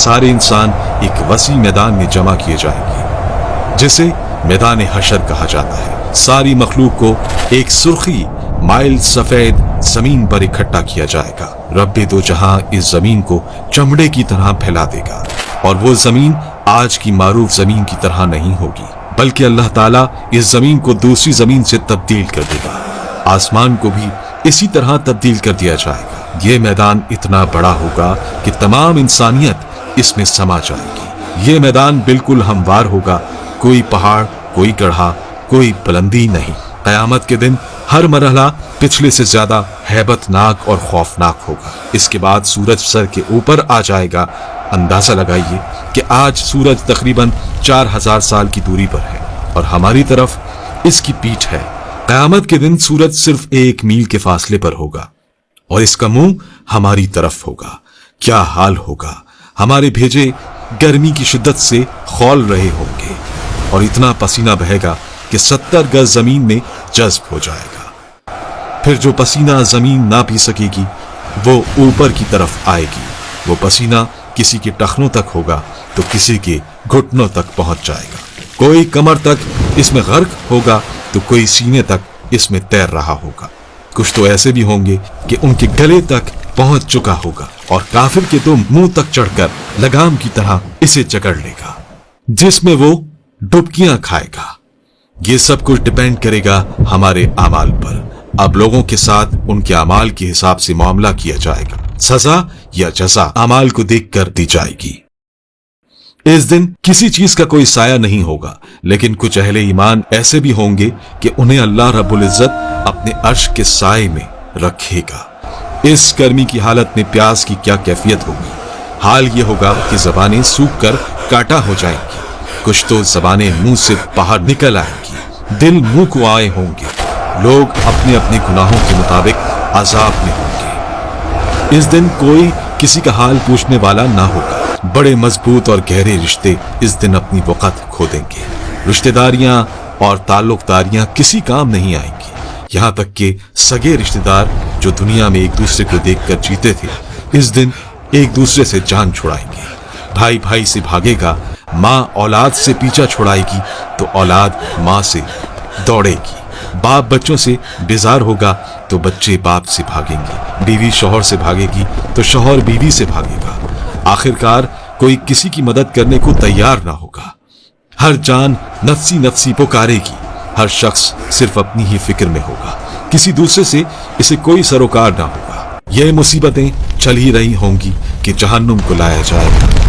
सारे इंसान एक वसी मैदान में जमा किए जाएंगे जिसे मैदान हशर कहा जाता है। सारी मखलूक को एक सुर्खी माइल सफेद जमीन पर इकट्ठा किया जाएगा। रब्बे दो जहां इस जमीन को चमड़े की तरह फैला देगा और वो जमीन आज की मारूफ जमीन की तरह नहीं होगी, बल्कि अल्लाह ताला इस जमीन को दूसरी जमीन से तब्दील कर देगा। आसमान को भी इसी तरह तब्दील कर दिया जाएगा। ये मैदान इतना बड़ा होगा कि तमाम इंसानियत इसमें समा जाएगी। ये मैदान बिल्कुल हमवार होगा, कोई पहाड़, कोई गढ़ा, कोई बुलंदी नहीं। क़यामत के दिन हर मरहला पिछले से ज्यादा हैबतनाक और खौफनाक होगा। इसके बाद सूरज सर के ऊपर आ जाएगा। अंदाजा लगाइए कि आज सूरज तकरीबन 4000 साल की दूरी पर है और हमारी तरफ इसकी पीठ है। क़यामत के दिन सूरज सिर्फ 1 मील के फासले पर होगा और इसका मुंह हमारी तरफ होगा। क्या हाल होगा। हमारे भेजे गर्मी की शिद्दत से खौल रहे होंगे और इतना पसीना बहेगा कि 70 गज जमीन में जज्ब हो जाएगा। फिर जो पसीना जमीन ना पी सकेगी वो ऊपर की तरफ आएगी। वो पसीना किसी के टखनों तक होगा तो किसी के घुटनों तक पहुंच जाएगा। कोई कमर तक इसमें गर्क होगा तो कोई सीने तक इसमें तैर रहा होगा। कुछ तो ऐसे भी होंगे कि उनके गले तक पहुंच चुका होगा और काफिर के तो मुंह तक चढ़कर लगाम की तरह इसे जकड़ लेगा, जिसमें वो डुबकियां खाएगा। ये सब कुछ डिपेंड करेगा हमारे अमाल पर। अब लोगों के साथ उनके अमाल के हिसाब से मामला किया जाएगा। सजा या जजा अमाल को देखकर दी जाएगी। इस दिन किसी चीज का कोई साया नहीं होगा, लेकिन कुछ अहले ईमान ऐसे भी होंगे कि उन्हें अल्लाह रब्बुल इज्जत अपने अर्श के साए में रखेगा। इस गर्मी की हालत में प्यास की क्या कैफियत होगी। हाल ये होगा कि जबानें सूख कर काटा हो जाएंगी। कुछ तो जबानें मुंह से बाहर निकल आएंगी। दिल मुंह को आए होंगे। लोग अपने अपने गुनाहों के मुताबिक अजाब में होंगे। इस दिन कोई किसी का हाल पूछने वाला ना होगा। बड़े मजबूत और गहरे रिश्ते इस दिन अपनी वक़्त खो देंगे। रिश्तेदारियां और ताल्लुकदारियां किसी काम नहीं आएंगी। यहाँ तक कि सगे रिश्तेदार जो दुनिया में एक दूसरे को देखकर जीते थे, इस दिन एक दूसरे से जान छुड़ाएंगे। भाई भाई से भागेगा, माँ औलाद से पीछा छुड़ाएगी तो औलाद माँ से दौड़ेगी। बाप बच्चों से बेजार होगा तो बच्चे बाप से भागेंगे। बीवी शौहर से भागेगी तो शौहर बीवी से भागेगा। आखिरकार कोई किसी की मदद करने को तैयार ना होगा। हर जान नफ्सी नफ्सी पुकारेगी। हर शख्स सिर्फ अपनी ही फिक्र में होगा। किसी दूसरे से इसे कोई सरोकार ना होगा। यह मुसीबतें चल ही रही होंगी कि जहन्नुम को लाया जाएगा।